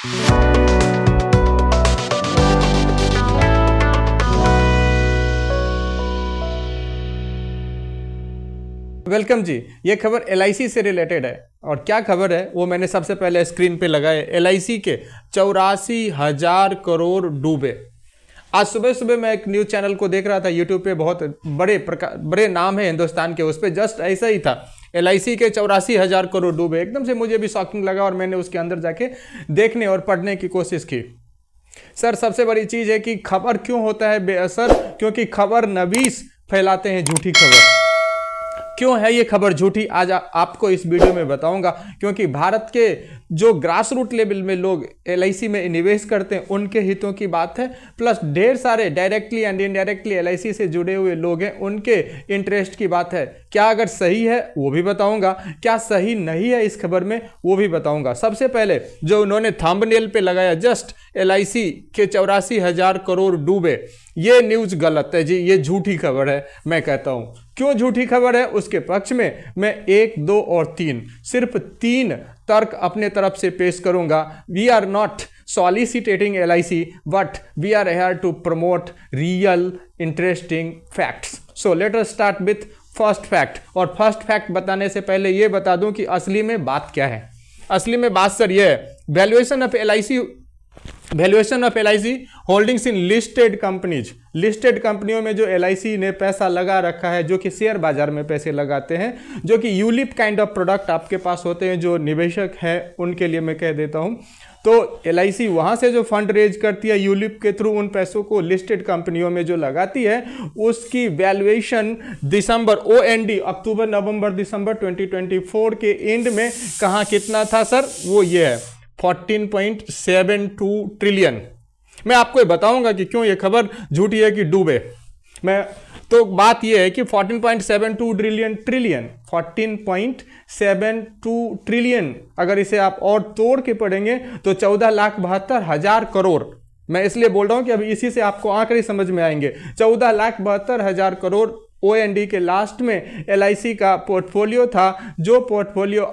Welcome जी। ये खबर LIC से रिलेटेड है और क्या खबर है वो मैंने सबसे पहले स्क्रीन पे लगाए। एलआईसी के 84,000 करोड़ डूबे। आज सुबह सुबह मैं एक न्यूज़ चैनल को देख रहा था यूट्यूब पे, बहुत बड़े नाम है हिंदुस्तान के, उस पर जस्ट ऐसा ही था, एलआईसी के 84,000 करोड़ डूबे। एकदम से मुझे भी शॉकिंग लगा और मैंने उसके अंदर जाके देखने और पढ़ने की कोशिश की। सर सबसे बड़ी चीज़ है कि खबर क्यों होता है बेअसर, क्योंकि खबर नवीस फैलाते हैं झूठी खबर। क्यों है ये खबर झूठी, आज आपको इस वीडियो में बताऊंगा। क्योंकि भारत के जो ग्रास रूट लेवल में लोग एलआईसी में निवेश करते हैं उनके हितों की बात है, प्लस ढेर सारे डायरेक्टली एंड इनडायरेक्टली एलआईसी से जुड़े हुए लोग हैं उनके इंटरेस्ट की बात है। क्या अगर सही है वो भी बताऊंगा, क्या सही नहीं है इस खबर में वो भी बताऊंगा। सबसे पहले जो उन्होंने थंबनेल पे लगाया, जस्ट एलआईसी के 84,000 करोड़ डूबे, ये न्यूज़ गलत है जी, ये झूठी खबर है। मैं कहता हूं क्यों झूठी खबर है, उसके पक्ष में मैं 1, 2 और 3 सिर्फ 3 तर्क अपने तरफ से पेश करूंगा। We are not solicitating LIC but we are here to promote real interesting facts. So let us start with first fact. और फर्स्ट फैक्ट बताने से पहले ये बता दूं कि असली में बात क्या है। असली में बात सर ये है, valuation of LIC holdings in listed companies. Listed कंपनियों में जो एलआईसी ने पैसा लगा रखा है, जो कि शेयर बाजार में पैसे लगाते हैं, जो कि यूलिप काइंड ऑफ प्रोडक्ट आपके पास होते हैं, जो निवेशक हैं उनके लिए मैं कह देता हूं। तो एलआईसी वहां से जो फंड रेज करती है यूलिप के थ्रू, उन पैसों को लिस्टेड कंपनियों में जो लगाती है, उसकी वैल्यूएशन दिसंबर OND अक्टूबर नवंबर दिसंबर 2024 के एंड में कहाँ कितना था सर, वो ये है 14.72 ट्रिलियन। मैं आपको ये बताऊंगा कि क्यों ये खबर झूठी है कि डूबे। तो बात ये है कि 14.72 ट्रिलियन अगर इसे आप और तोड़ के पढ़ेंगे तो 14,72,000 करोड़। मैं इसलिए बोल रहा हूं कि अभी इसी से आपको आंकड़े समझ में आएंगे। 14,72,000 करोड़ OND के लास्ट में एलआईसी का पोर्टफोलियो था, जो पोर्टफोलियो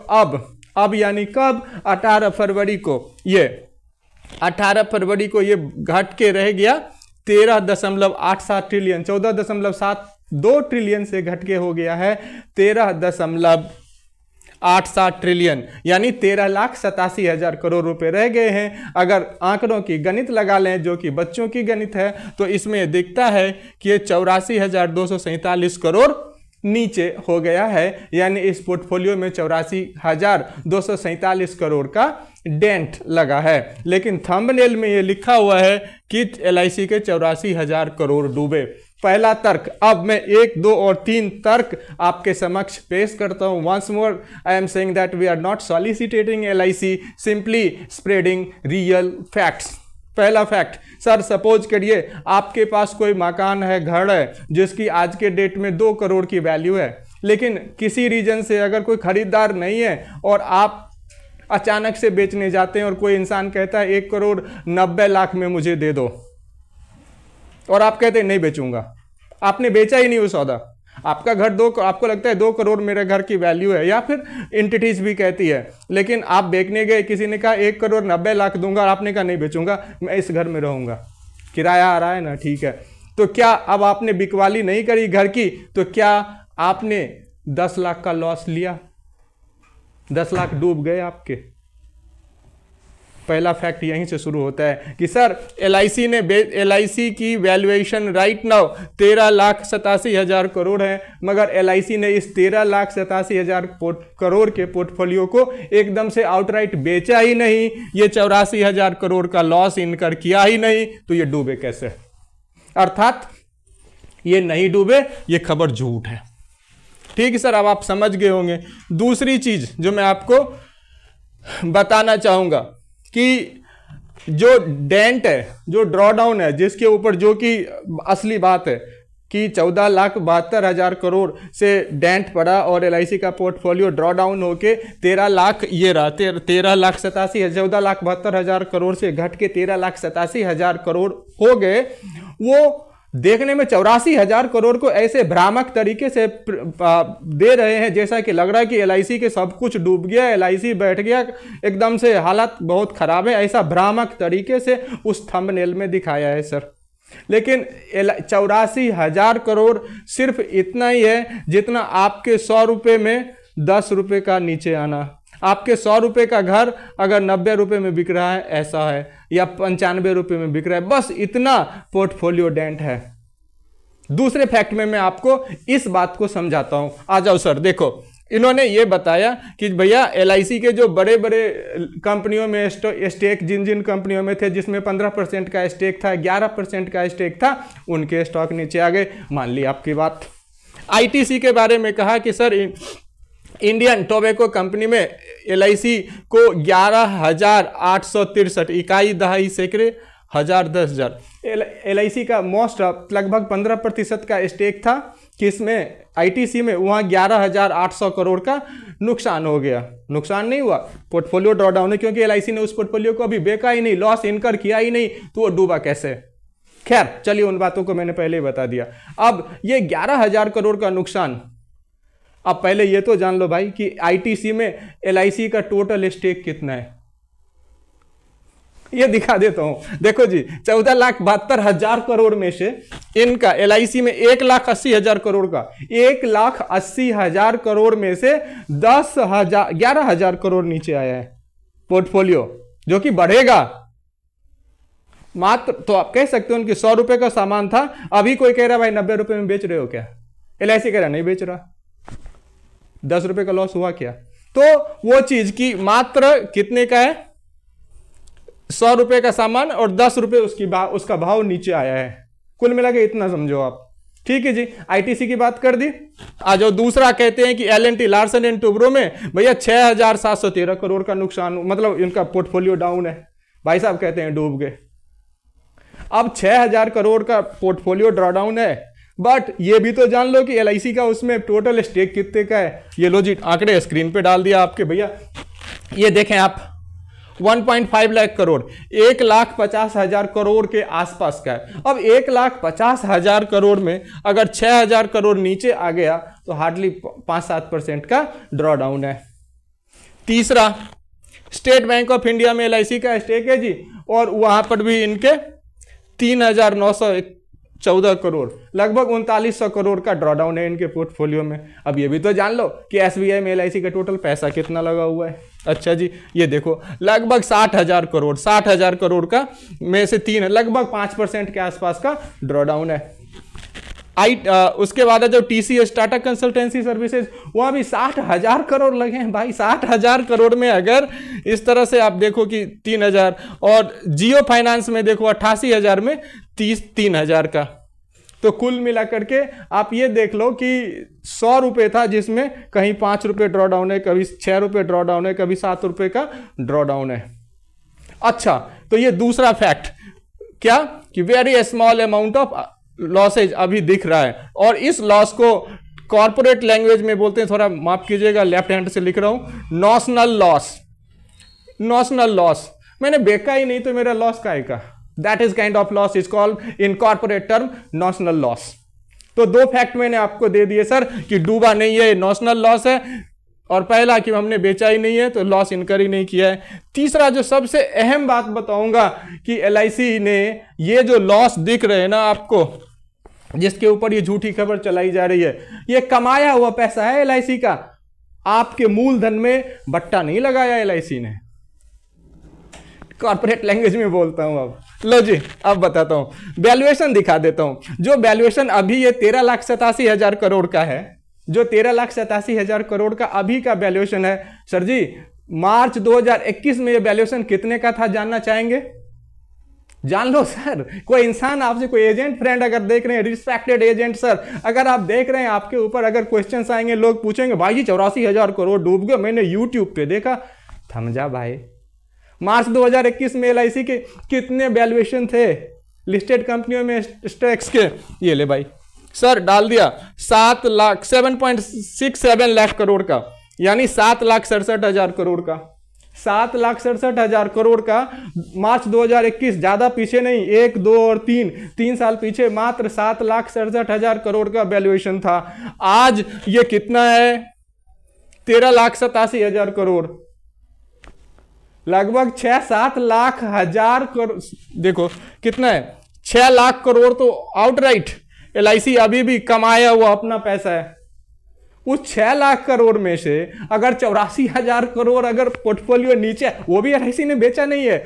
अब यानी कब, 18 फरवरी को, ये 18 फरवरी को ये घट के रह गया 13.87 ट्रिलियन। 14.72 ट्रिलियन से घट के हो गया है 13.87 ट्रिलियन, यानी 13,87,000 करोड़ रुपए रह गए हैं। अगर आंकड़ों की गणित लगा लें, जो कि बच्चों की गणित है, तो इसमें दिखता है कि ये 84,247 करोड़ नीचे हो गया है। यानी इस पोर्टफोलियो में 84,247 करोड़ का डेंट लगा है। लेकिन थंबनेल में ये लिखा हुआ है कि एलआईसी के 84,000 करोड़ डूबे। पहला तर्क। अब मैं 1, 2 और 3 तर्क आपके समक्ष पेश करता हूं। Once more I am saying that we are not solicitating LIC, simply spreading real facts. पहला फैक्ट, सर सपोज करिए आपके पास कोई मकान है, घर है, जिसकी आज के डेट में 2 करोड़ की वैल्यू है, लेकिन किसी रीजन से अगर कोई खरीदार नहीं है और आप अचानक से बेचने जाते हैं और कोई इंसान कहता है 1,90,00,000 में मुझे दे दो, और आप कहते हैं नहीं बेचूंगा। आपने बेचा ही नहीं वो सौदा। आपका घर आपको लगता है 2 करोड़ मेरे घर की वैल्यू है, या फिर एंटिटीज भी कहती है, लेकिन आप बेचने गए, किसी ने कहा 1,90,00,000 दूंगा, और आपने कहा नहीं बेचूंगा, मैं इस घर में रहूंगा, किराया आ रहा है ना, ठीक है। तो क्या अब आपने बिकवाली नहीं करी घर की, तो क्या आपने 10 लाख का लॉस लिया? 10 लाख डूब गए आपके। पहला फैक्ट यहीं से शुरू होता है कि सर एलआईसी की वैल्यूएशन राइट नाउ 13,87,000 करोड़ है, मगर एलआईसी ने इस 13,87,000 करोड़ के पोर्टफोलियो को एकदम से आउटराइट बेचा ही नहीं, ये 84,000 करोड़ का लॉस इनकर किया ही नहीं, तो ये डूबे कैसे? अर्थात ये नहीं डूबे, ये खबर झूठ है। ठीक है सर, अब आप समझ गए होंगे। दूसरी चीज जो मैं आपको बताना चाहूंगा कि जो डेंट है, जो ड्रॉडाउन है, जिसके ऊपर जो कि असली बात है कि 14,72,000 करोड़ से डेंट पड़ा और एलआईसी का पोर्टफोलियो ड्रॉडाउन होके 13 लाख ये रहा, 14,72,000 करोड़ से घट के 13,87,000 करोड़ हो गए। वो देखने में 84,000 करोड़ को ऐसे भ्रामक तरीके से दे रहे हैं जैसा कि लग रहा है कि एलआईसी के सब कुछ डूब गया, एलआईसी बैठ गया, एकदम से हालत बहुत खराब है, ऐसा भ्रामक तरीके से उस थंबनेल में दिखाया है सर। लेकिन 84,000 करोड़ सिर्फ इतना ही है जितना आपके 100 रुपये में 10 रुपये का नीचे आना। आपके 100 रुपये का घर अगर 90 रुपये में बिक रहा है ऐसा है, या 95 रुपये में बिक रहा है, बस इतना पोर्टफोलियो डेंट है। दूसरे फैक्ट में मैं आपको इस बात को समझाता हूं। आ जाओ सर, देखो इन्होंने ये बताया कि भैया एलआईसी के जो बड़े बड़े कंपनियों में स्टेक जिन जिन कंपनियों में थे जिसमें 15% का स्टेक था, 11% का स्टेक था, उनके स्टॉक नीचे आ गए। मान ली आपकी बात। आईटीसी के बारे में कहा कि सर इंडियन टोबैको कंपनी में एलआईसी को 11,863 इकाई दहाई सैकड़े हजार 10,000 एलआईसी का मोस्ट लगभग 15% का स्टेक था किसमें, आईटीसी में। वहाँ 11,800 करोड़ का नुकसान हो गया। नुकसान नहीं हुआ, पोर्टफोलियो ड्रॉडाउन है, क्योंकि एलआईसी ने उस पोर्टफोलियो को अभी बेचा ही नहीं, लॉस इनकर किया ही नहीं, तो वो डूबा कैसे। खैर चलिए, उन बातों को मैंने पहले ही बता दिया। अब ये 11,000 करोड़ का नुकसान, अब पहले ये तो जान लो भाई कि आईटीसी में एलआईसी का टोटल स्टेक कितना है। ये दिखा देता हूं, देखो जी, 14,72,000 करोड़ में से इनका एलआईसी में 1,80,000 करोड़ का, 1,80,000 करोड़ में से 11,000 करोड़ नीचे आया है पोर्टफोलियो, जो कि बढ़ेगा मात्र। तो आप कह सकते हो उनके 100 रुपए का सामान था, अभी कोई कह रहा भाई 90 रुपए में बेच रहे हो क्या, एलआईसी कह रहा नहीं बेच रहा, 10 रुपए का लॉस हुआ क्या। तो वो चीज की मात्र कितने का है, 100 रुपए का सामान और 10 रुपए उसका भाव नीचे आया है, कुल मिला के इतना समझो आप। ठीक है जी, आईटीसी की बात कर दी। आ जाओ दूसरा, कहते हैं कि एल&टी लार्सन एंड टुब्रो में भैया 6,713 करोड़ का नुकसान, मतलब इनका पोर्टफोलियो डाउन है। भाई साहब कहते हैं डूब गए। अब 6,000 करोड़ का पोर्टफोलियो ड्रॉडाउन है, बट ये भी तो जान लो कि एलआईसी का उसमें टोटल स्टेक कितने का है। ये लो जी, आंकड़े स्क्रीन पे डाल दिया आपके भैया, ये देखें आप, 1.5 लाख करोड़, 1,50,000 करोड़ के आसपास का है। अब 1,50,000 करोड़ में अगर 6,000 करोड़ नीचे आ गया तो हार्डली 5-7% का ड्रॉडाउन है। तीसरा, स्टेट बैंक ऑफ इंडिया में एलआईसी का स्टेक है जी, और वहां पर भी इनके 3,914 करोड़, लगभग 3,900 करोड़ का ड्रॉडाउन है इनके पोर्टफोलियो में। अब ये भी तो जान लो कि एसबीआई में एलआईसी का टोटल पैसा कितना लगा हुआ है। अच्छा जी, ये देखो लगभग 60,000 करोड़, 60,000 करोड़ का में से लगभग 5% के आसपास का ड्रॉडाउन है। उसके बाद जो टीसीएस टाटा कंसल्टेंसी सर्विसेज, वहां भी 60,000 करोड़ लगे हैं भाई। 60,000 करोड़ में अगर इस तरह से आप देखो कि 3,000, और जियो फाइनेंस में देखो 88,000 में 3,000 का, तो कुल मिला करके आप ये देख लो कि 100 रुपये था जिसमें कहीं 5 रुपये ड्रॉडाउन है, कभी 6 रुपये ड्रॉडाउन है, कभी 7 रुपये का ड्रॉडाउन है। अच्छा, तो ये दूसरा फैक्ट क्या कि very small amount of losses अभी दिख रहा है, और इस लॉस को कॉर्पोरेट लैंग्वेज में बोलते हैं, थोड़ा माफ कीजिएगा लेफ्ट हैंड से लिख रहा हूं, नॉशनल लॉस। नॉशनल लॉस मैंने बेचा ही नहीं तो मेरा लॉस काहे का, that is kind of loss is called in corporate term notional loss. तो दो फैक्ट मैंने आपको दे दिए सर कि डूबा नहीं है, नॉशनल लॉस है, और पहला कि हमने बेचा ही नहीं है तो लॉस इनकर ही नहीं किया है। तीसरा जो सबसे अहम बात बताऊंगा कि एलआईसी ने ये जो लॉस दिख रहे हैं ना आपको, जिसके ऊपर ये झूठी खबर चलाई जा रही है, ये कमाया हुआ पैसा है एलआईसी का, आपके मूलधन में बट्टा नहीं लगाया एलआईसी ने। कॉर्पोरेट लैंग्वेज में बोलता हूं। अब लो जी, अब बताता हूं, वैल्यूएशन दिखा देता हूं। जो वैल्यूएशन अभी ये 13,87,000 करोड़ का है, जो 13,87,000 करोड़ का अभी का वैल्यूएशन है, सर जी मार्च 2021 में ये वैल्यूएशन कितने का था जानना चाहेंगे? जान लो सर। कोई इंसान आपसे, कोई एजेंट फ्रेंड अगर देख रहे हैं, रिस्पेक्टेड एजेंट सर, अगर आप देख रहे हैं, आपके ऊपर अगर क्वेश्चंस आएंगे, लोग पूछेंगे भाई जी 84,000 करोड़ डूब गए, मैंने यूट्यूब पे देखा, थम जा भाई। मार्च 2021 में एलआईसी के कितने वैल्यूएशन थे लिस्टेड कंपनियों में स्टॉक्स के? ये ले भाई सर, डाल दिया 7,67 लाख करोड़ का, यानी 7,67,000 करोड़ का, 7,67,000 करोड़ का मार्च 2021, ज्यादा पीछे नहीं, 1, 2 और 3 साल पीछे मात्र 7,67,000 करोड़ का वैल्यूएशन था। आज ये कितना है? 13,87,000 करोड़, लगभग 6-7 लाख हजार करोड़। देखो कितना है, 6 लाख करोड़ तो आउटराइट एलआईसी अभी भी कमाया हुआ अपना पैसा है। उस 6 लाख करोड़ में से अगर 84,000 करोड़ अगर पोर्टफोलियो नीचे, वो भी एलआईसी ने बेचा नहीं है,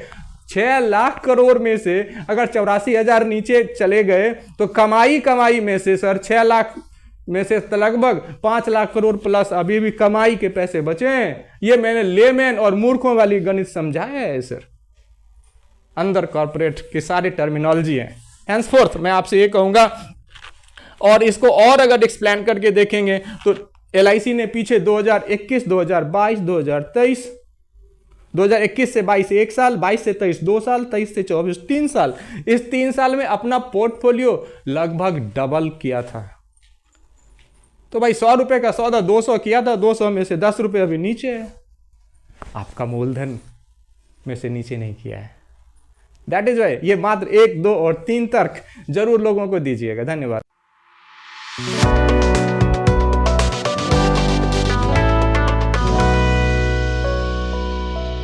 6 लाख करोड़ में से अगर 84,000 नीचे चले गए तो कमाई में से सर 6 लाख में से लगभग 5 लाख करोड़ प्लस अभी भी कमाई के पैसे बचे हैं। ये मैंने लेमैन और मूर्खों वाली गणित समझाया है सर, अंदर कॉर्पोरेट की सारी टर्मिनोलॉजी है। हैंसफोर्थ मैं आपसे ये कहूंगा, और इसको और अगर एक्सप्लेन करके देखेंगे तो एलआईसी ने पीछे 2021, 2022, 2023, 2021 से 22 1 साल, 22 से 23 2 साल, 23 से 24 3 साल, इस 3 साल में अपना पोर्टफोलियो लगभग डबल किया था। तो भाई 100 रुपए का सौदा 200 किया था, 200 में से 10 रुपए अभी नीचे है, आपका मूलधन में से नीचे नहीं किया है। दैट इज वाई ये मात्र 1, 2 और 3 तर्क जरूर लोगों को दीजिएगा। धन्यवाद।